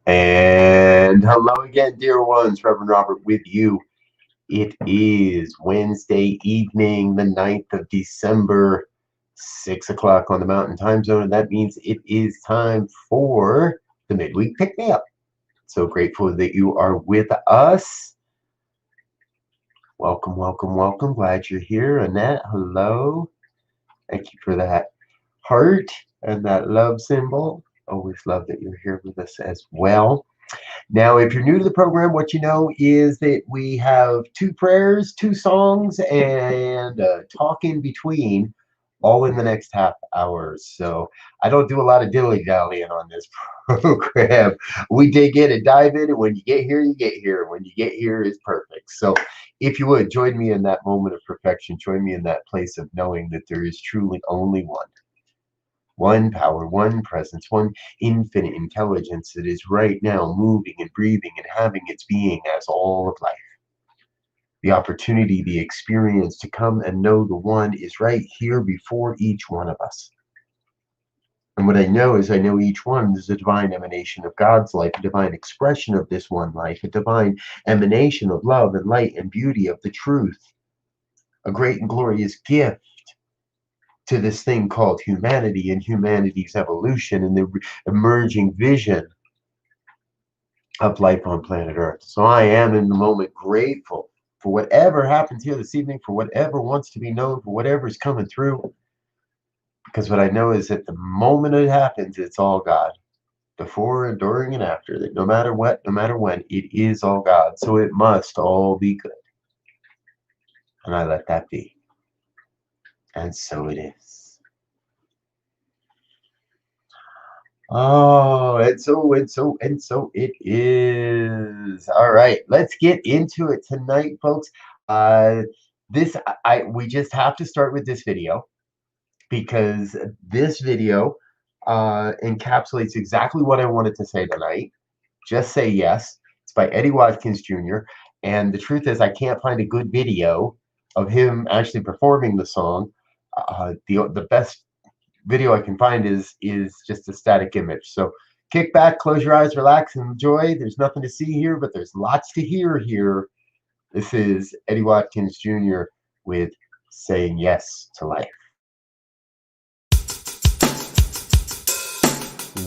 And hello again, dear ones. Reverend Robert with you. It is Wednesday evening, the 9th of December, 6 o'clock on the Mountain Time Zone. And that means it is time for the Midweek Pick-Me-Up. So grateful that you are with us. Welcome, welcome, welcome. Glad you're here. Annette, hello. Thank you for that heart and that love symbol. Always love that you're here with us as well. Now, if you're new to the program, what you know is that we have 2 prayers, 2 songs, and talk in between, all in the next half hour. So I don't do a lot of dilly-dallying on this program. We dig in and dive in, and when you get here, you get here. When you get here, it's perfect. So if you would, join me in that moment of perfection. Join me in that place of knowing that there is truly only one power, one presence, one infinite intelligence that is right now moving and breathing and having its being as all of life. The opportunity, the experience to come and know the one is right here before each one of us. And what I know is I know each one is a divine emanation of God's life, a divine expression of this one life, a divine emanation of love and light and beauty of the truth, a great and glorious gift to this thing called humanity and humanity's evolution and the emerging vision of life on planet Earth. So I am in the moment grateful for whatever happens here this evening, for whatever wants to be known, for whatever is coming through. Because what I know is that the moment it happens, it's all God. Before and during and after, that no matter what, no matter when, it is all God. So it must all be good. And I let that be. And so it is. Oh, and so it is. All right, let's get into it tonight, folks. We just have to start with this video because this video encapsulates exactly what I wanted to say tonight. Just Say Yes. It's by Eddie Watkins Jr. And the truth is, I can't find a good video of him actually performing the song. The best video I can find is just a static image. So kick back, close your eyes, relax, and enjoy. There's nothing to see here, but there's lots to hear here. This is Eddie Watkins Jr. with Saying Yes to Life.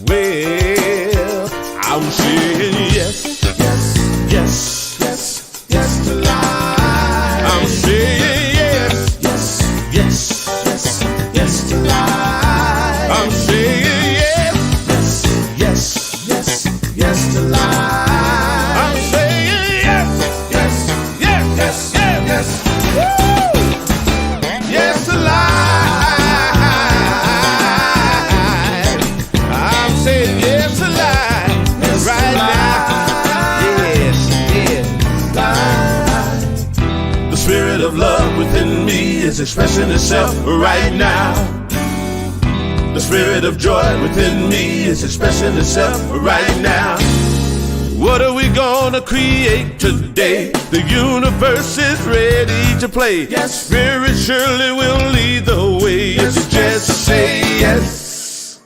Well, I'm saying yes, yes, yes, yes, yes to life. I'm saying yes, yes, yes, yes, yes to life. I'm saying yes, yes, yes, yes, yes to life. I'm saying yes, yes, yes, yes, yes, yes. Woo! Yes to life. I'm saying yes to life. Yes right now. Yes, yes. The spirit of love within me is expressing itself right now. The spirit of joy within me is expressing itself right now. What are we gonna create today? The universe is ready to play. Yes, Spirit surely will lead the way. Yes, if you just say yes.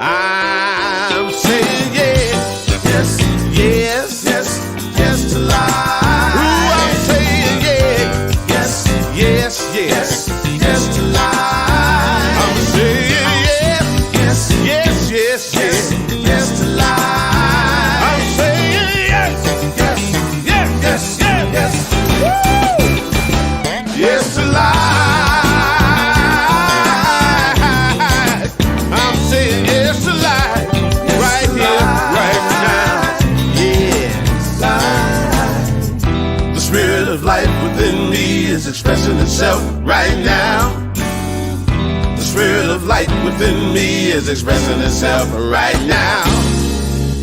I'm saying yes, yes, yes, yes, yes to life. Ooh, I'm saying yes, yes, yes, yes, yes to life. I'm saying yes, yes, yes, yes, yes, yes to life. I'm saying yes, yes, yes, yes, yes, yes. Woo! Yes to life. I'm saying yes to life. Right here, right now. Yes. The spirit of life within me is expressing itself right now. The spirit of light within me is expressing itself right now.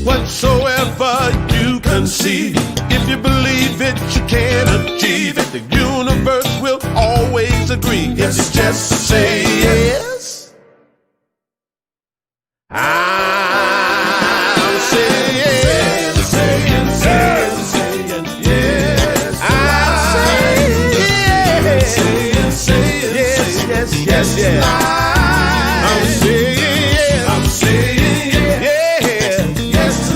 Whatsoever you conceive, if you believe it, you can achieve it. The universe will always agree. Yes, you just say yes. I'm saying yes, saying, yes. I'm saying yes, saying, yes, yes, yes. I'm saying yes, I'm saying yes, yes.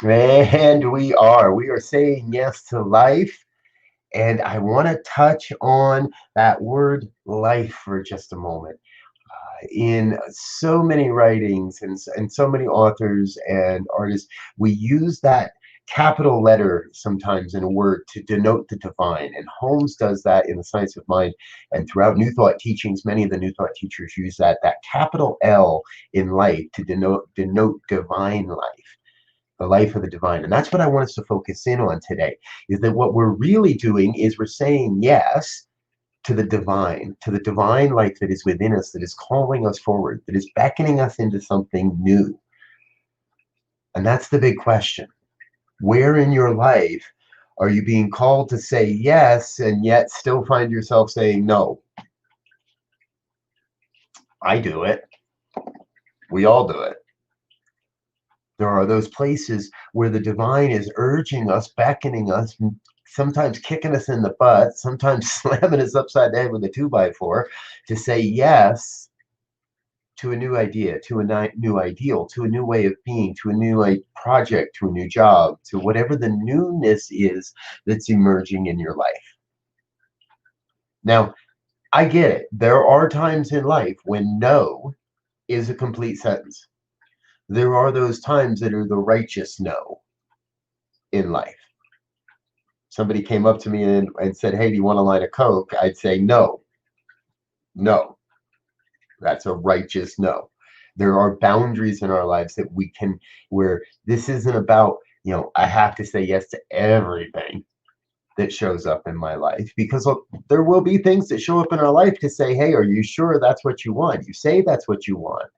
And we are saying yes to life. And I want to touch on that word life for just a moment. In so many writings and so many authors and artists, we use that capital letter sometimes in a word to denote the divine. And Holmes does that in The Science of Mind. And throughout New Thought teachings, many of the New Thought teachers use that capital L in life to denote divine life, the life of the divine. And that's what I want us to focus in on today, is that what we're really doing is we're saying yes to the divine life that is within us, that is calling us forward, that is beckoning us into something new. And that's the big question. Where in your life are you being called to say yes and yet still find yourself saying no? I do it. We all do it. There are those places where the divine is urging us, beckoning us, sometimes kicking us in the butt, sometimes slamming us upside the head with a 2x4 to say yes to a new idea, to a new ideal, to a new way of being, to a new project, to a new job, to whatever the newness is that's emerging in your life. Now, I get it. There are times in life when no is a complete sentence. There are those times that are the righteous no in life. Somebody came up to me and said, "Hey, do you want a line of Coke?" I'd say, no. No. That's a righteous no. There are boundaries in our lives that we can, where this isn't about, I have to say yes to everything that shows up in my life, because look, there will be things that show up in our life to say, hey, are you sure that's what you want? You say that's what you want,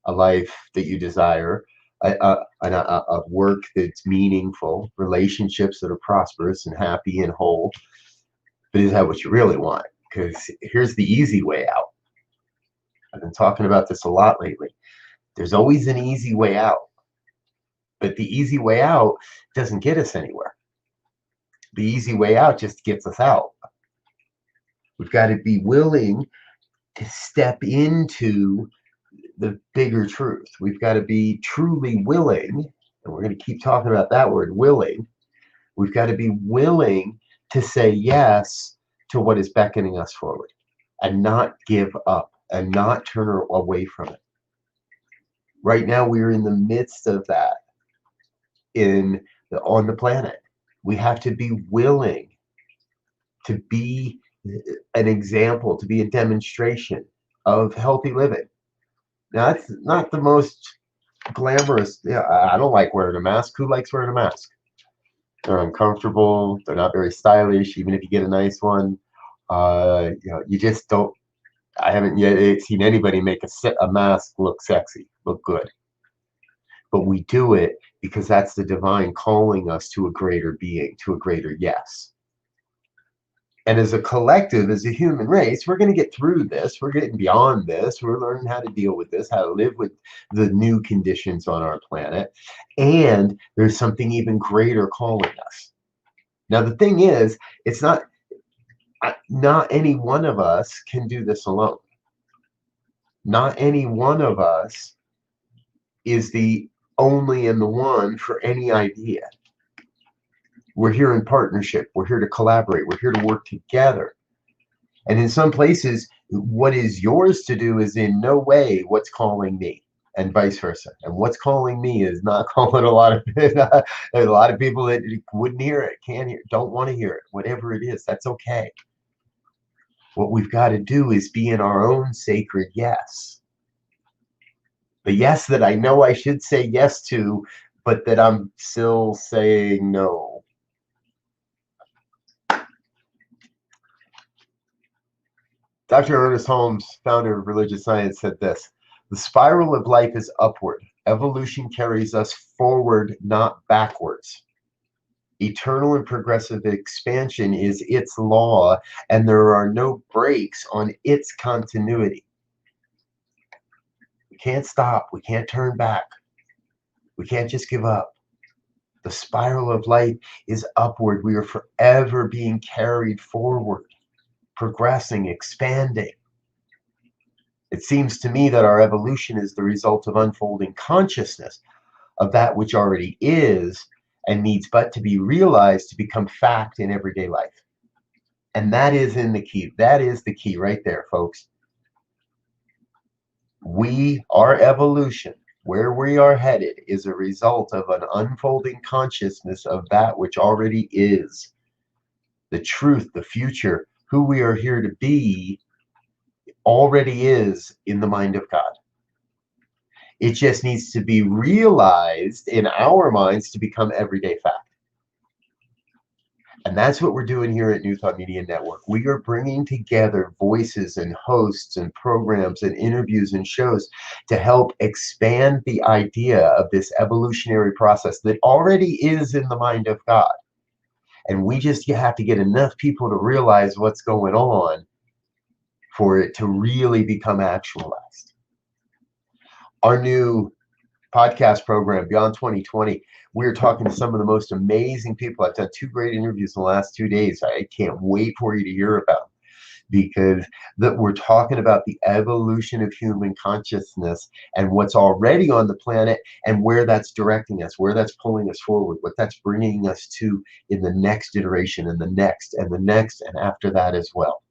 a life that you desire, a work that's meaningful, relationships that are prosperous and happy and whole. But is that what you really want? Because here's the easy way out. I've been talking about this a lot lately. There's always an easy way out, but the easy way out doesn't get us anywhere. The easy way out just gets us out. We've got to be willing to step into the bigger truth. We've got to be truly willing, and we're going to keep talking about that word, willing. We've got to be willing to say yes to what is beckoning us forward and not give up and not turn away from it. Right now, we're in the midst of that on the planet. We have to be willing to be an example, to be a demonstration of healthy living. Now, that's not the most glamorous. I don't like wearing a mask. Who likes wearing a mask? They're uncomfortable. They're not very stylish, even if you get a nice one. You just don't. I haven't yet seen anybody make a mask look sexy, look good. But we do it because that's the divine calling us to a greater being, to a greater yes. And as a collective, as a human race, we're going to get through this. We're getting beyond this. We're learning how to deal with this, how to live with the new conditions on our planet. And there's something even greater calling us. Now, the thing is, it's not any one of us can do this alone. Not any one of us is the only and the one for any idea. We're here in partnership. We're here to collaborate. We're here to work together. And in some places, what is yours to do is in no way what's calling me, and vice versa. And what's calling me is not calling a lot of people that wouldn't hear it, can't hear, don't want to hear it. Whatever it is, that's okay. What we've got to do is be in our own sacred yes. The yes that I know I should say yes to, but that I'm still saying no. Dr. Ernest Holmes, founder of religious science, said this: the spiral of life is upward. Evolution carries us forward, not backwards. Eternal and progressive expansion is its law, and there are no breaks on its continuity. We can't stop. We can't turn back. We can't just give up. The spiral of life is upward. We are forever being carried forward, progressing, expanding. It seems to me that our evolution is the result of unfolding consciousness, of that which already is and needs but to be realized to become fact in everyday life. And that is in the key. That is the key right there, folks. Our evolution, where we are headed, is a result of an unfolding consciousness of that which already is. The truth, the future, who we are here to be, already is in the mind of God. It just needs to be realized in our minds to become everyday fact. And that's what we're doing here at New Thought Media Network. We are bringing together voices and hosts and programs and interviews and shows to help expand the idea of this evolutionary process that already is in the mind of God. And we just have to get enough people to realize what's going on for it to really become actualized. Our new podcast program, Beyond 2020, we're talking to some of the most amazing people. I've done 2 great interviews in the last 2 days. I can't wait for you to hear about them, because we're talking about the evolution of human consciousness and what's already on the planet and where that's directing us, where that's pulling us forward, what that's bringing us to in the next iteration and the next and the next and after that as well.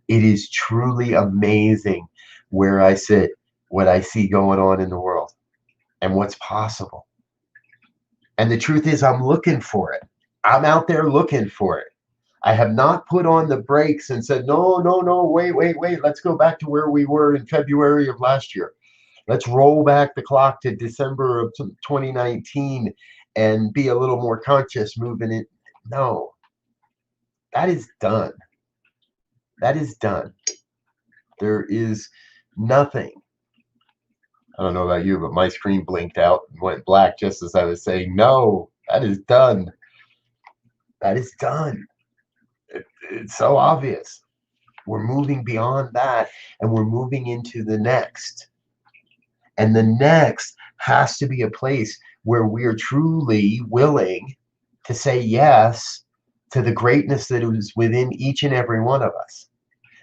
It is truly amazing where I sit, what I see going on in the world and what's possible. And the truth is, I'm looking for it. I'm out there looking for it. I have not put on the brakes and said, no, wait. Let's go back to where we were in February of last year. Let's roll back the clock to December of 2019 and be a little more conscious moving it. No, that is done. That is done. There is nothing. I don't know about you, but my screen blinked out and went black just as I was saying, no, that is done. That is done. It's so obvious. We're moving beyond that and we're moving into the next. And the next has to be a place where we are truly willing to say yes to the greatness that is within each and every one of us.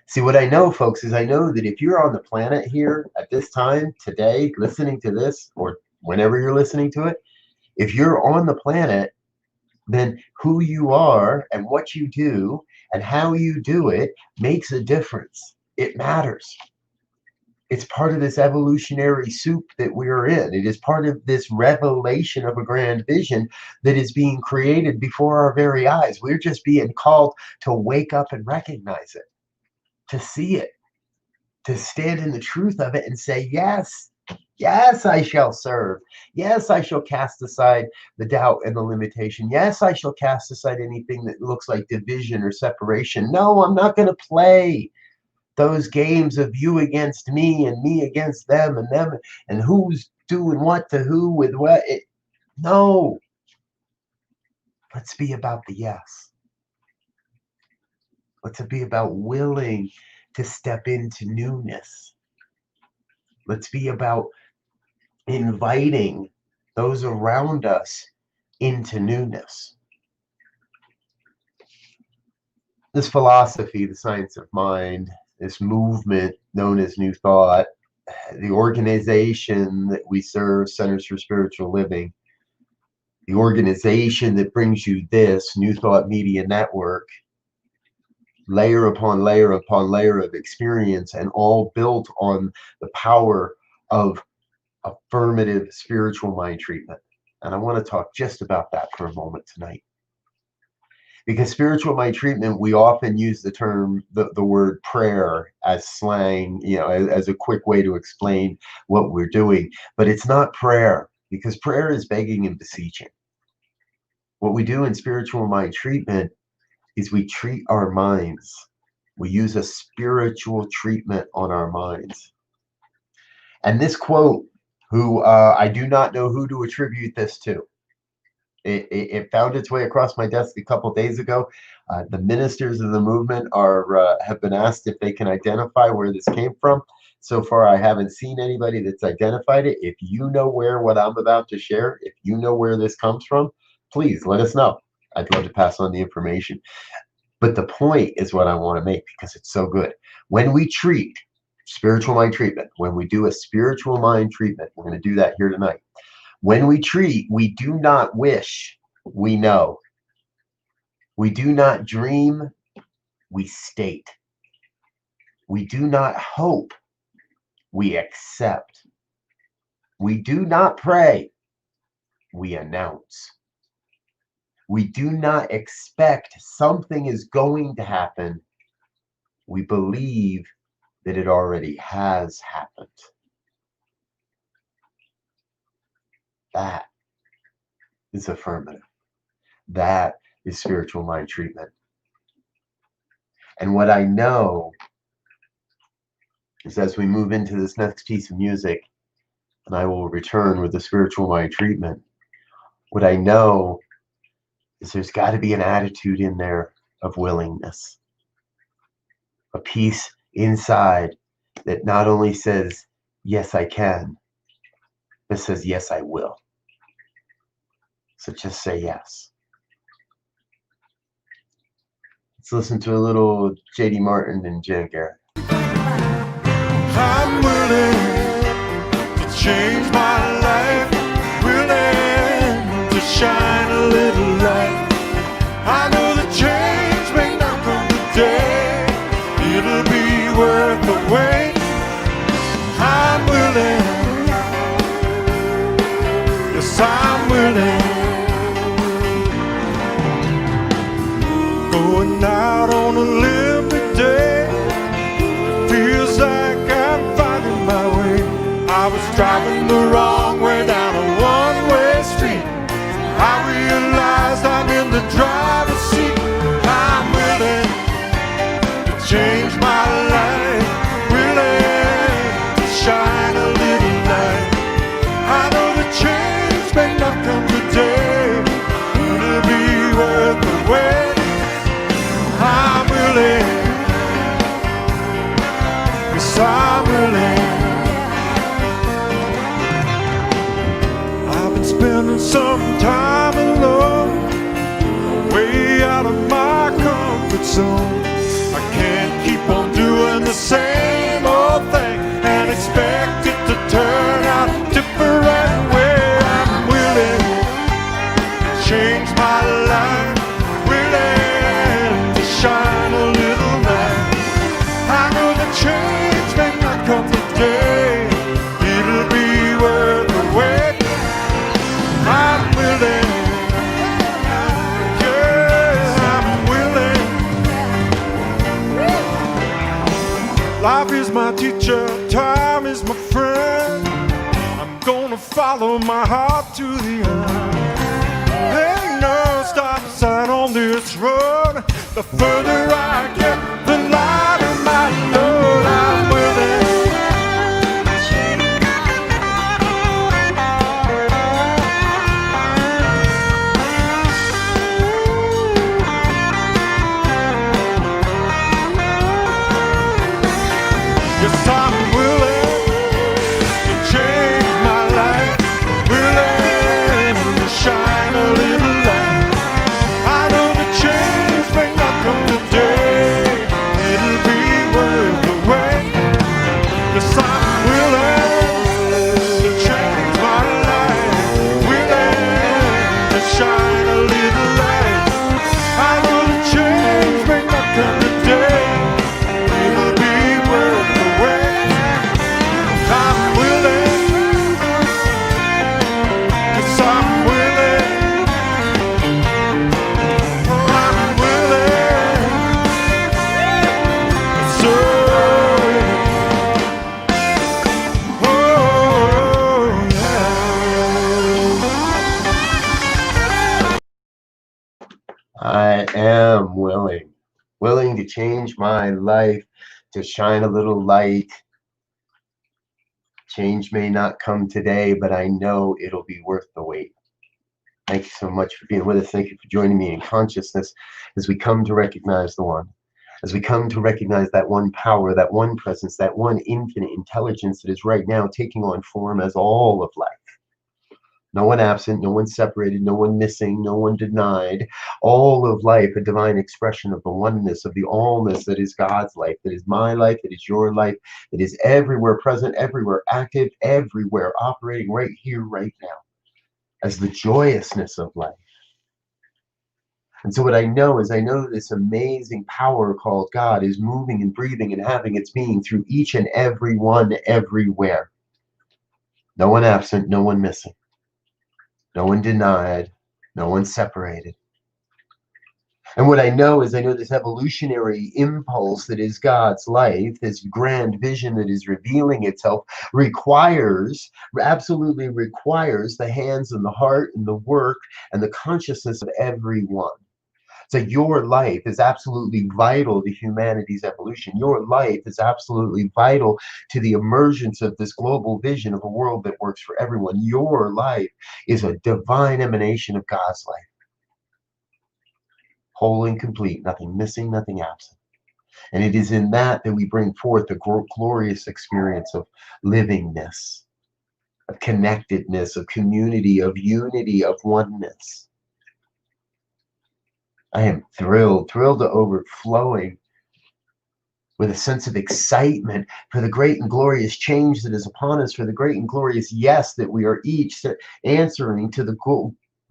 See, what I know, folks, is I know that if you're on the planet here at this time, today, listening to this, or whenever you're listening to it, if you're on the planet, then who you are and what you do and how you do it makes a difference. It matters. It's part of this evolutionary soup that we're in. It is part of this revelation of a grand vision that is being created before our very eyes. We're just being called to wake up and recognize it, to see it, to stand in the truth of it and say, yes, yes, I shall serve. Yes, I shall cast aside the doubt and the limitation. Yes, I shall cast aside anything that looks like division or separation. No, I'm not going to play those games of you against me and me against them and who's doing what to who with what. No. Let's be about the yes. Let's be about willing to step into newness. Let's be about inviting those around us into newness. This philosophy, the science of mind, this movement known as New Thought, the organization that we serve, Centers for Spiritual Living, the organization that brings you this, New Thought Media Network, layer upon layer upon layer of experience, and all built on the power of affirmative spiritual mind treatment. And I want to talk just about that for a moment tonight. Because spiritual mind treatment, we often use the term, the word prayer as slang, as a quick way to explain what we're doing. But it's not prayer, because prayer is begging and beseeching. What we do in spiritual mind treatment is we treat our minds. We use a spiritual treatment on our minds. And this quote, I do not know who to attribute this to. It found its way across my desk a couple days ago. The ministers of the movement have been asked if they can identify where this came from. So far, I haven't seen anybody that's identified it. If you know where what I'm about to share, if you know where this comes from, please let us know. I'd love to pass on the information. But the point is what I want to make, because it's so good. When we treat spiritual mind treatment, when we do a spiritual mind treatment, we're going to do that here tonight. When we treat, we do not wish, we know. We do not dream, we state. We do not hope, we accept. We do not pray, we announce. We do not expect something is going to happen. We believe that it already has happened. That is affirmative. That is spiritual mind treatment. And what I know is as we move into this next piece of music, and I will return with the spiritual mind treatment, what I know is there's got to be an attitude in there of willingness. A piece inside that not only says, yes, I can, but says, yes, I will. So just say yes. Let's listen to a little J.D. Martin and Jen Garrett. I'm willing to change my life, willing to shine a little light. I know the change may not come today, it'll be worth the wait. I'm willing, yes I'm willing. Going out on a limb today, feels like I'm finding my way. I was driving the wrong way down a one-way street. I realized I'm in the driver's seat. I'm willing to change my life, willing to shine a little light. I know the change may not come today, it'll be worth the wait. I'm willing, yes I'm willing. I've been spending some time alone, way out of my comfort zone. I can't keep on doing the same old thing and expect it to turn out different way. I'm willing to change my life, shine a little light. I know the change may not come today, it'll be worth the wait. I'm willing, yes I'm willing. Life is my teacher, time is my friend. I'm gonna follow my heart to the end. Ain't no stop sign on this road. The further I get, the lighter my load. I'm willing. Yes, I'm willing to change my life, willing to shine a little light. I know the change may not come today, it'll be worth the wait. Yes, I'm willing to change my life, willing to shine a little light. I know the change may not come today, it'll be worth the wait. I'm willing, yes I'm willing. I am willing to change my life, to shine a little light. Change may not come today, but I know it'll be worth the wait. Thank you so much for being with us. Thank you for joining me in consciousness as we come to recognize the one, as we come to recognize that one power, that one presence, that one infinite intelligence that is right now taking on form as all of life. No one absent, no one separated, no one missing, no one denied. All of life, a divine expression of the oneness, of the allness that is God's life, that is my life, that is your life, that is everywhere present, everywhere active, everywhere operating right here, right now. as the joyousness of life. And so what I know is I know this amazing power called God is moving and breathing and having its being through each and every one everywhere. No one absent, no one missing, no one denied, no one separated. And what I know is I know this evolutionary impulse that is God's life, this grand vision that is revealing itself, absolutely requires the hands and the heart and the work and the consciousness of everyone. So your life is absolutely vital to humanity's evolution. Your life is absolutely vital to the emergence of this global vision of a world that works for everyone. Your life is a divine emanation of God's life. Whole and complete, nothing missing, nothing absent. And it is in that we bring forth the glorious experience of livingness, of connectedness, of community, of unity, of oneness. I am thrilled to overflowing with a sense of excitement for the great and glorious change that is upon us, for the great and glorious yes that we are each answering to the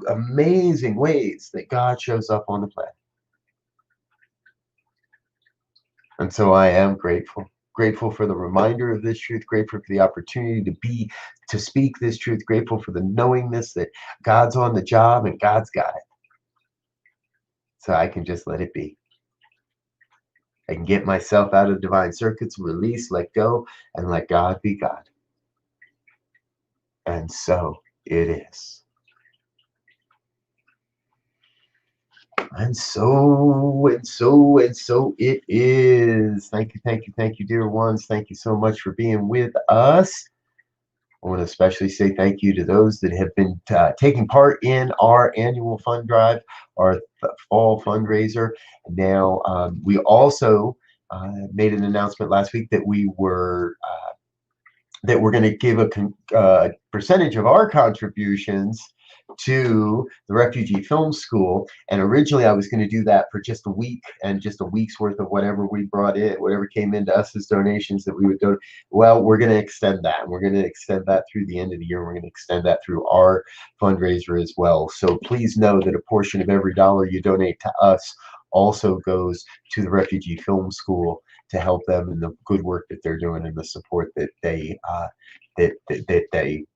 amazing ways that God shows up on the planet. And so I am grateful for the reminder of this truth, grateful for the opportunity to speak this truth, grateful for the knowingness that God's on the job and God's got it. So I can just let it be. I can get myself out of divine circuits, release, let go, and let God be God. And so it is. And so it is. Thank you, dear ones. Thank you so much for being with us. I want to especially say thank you to those that have been taking part in our annual fund drive, our fall fundraiser. Now, we also made an announcement last week that we're going to give a percentage of our contributions to the Refugee Film School. And originally I was going to do that for just a week and just a week's worth of whatever we brought in, whatever came into us as donations that we would donate. Well, we're going to extend that. We're going to extend that through the end of the year. We're going to extend that through our fundraiser as well. So please know that a portion of every dollar you donate to us also goes to the Refugee Film School to help them in the good work that they're doing and the support that they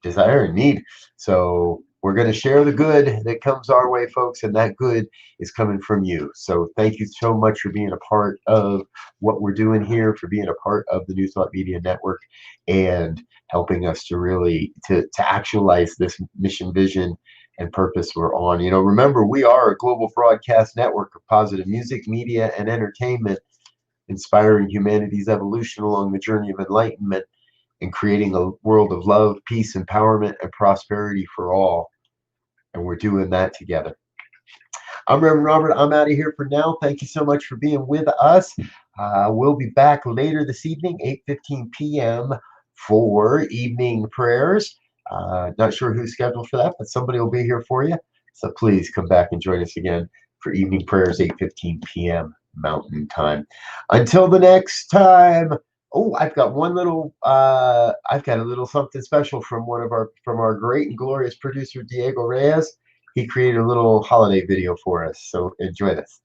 desire and need. So we're going to share the good that comes our way, folks, and that good is coming from you. So thank you so much for being a part of what we're doing here, for being a part of the New Thought Media Network, and helping us to really to actualize this mission, vision, and purpose we're on. You know, remember, we are a global broadcast network of positive music, media, and entertainment, inspiring humanity's evolution along the journey of enlightenment and creating a world of love, peace, empowerment, and prosperity for all. And we're doing that together. I'm Reverend Robert. I'm out of here for now. Thank you so much for being with us. We'll be back later this evening, 8:15 p.m. for evening prayers. Not sure who's scheduled for that, but somebody will be here for you. So please come back and join us again for evening prayers, 8:15 p.m. Mountain Time. Until the next time. Oh, I've got a little something special from our great and glorious producer Diego Reyes. He created a little holiday video for us, so enjoy this.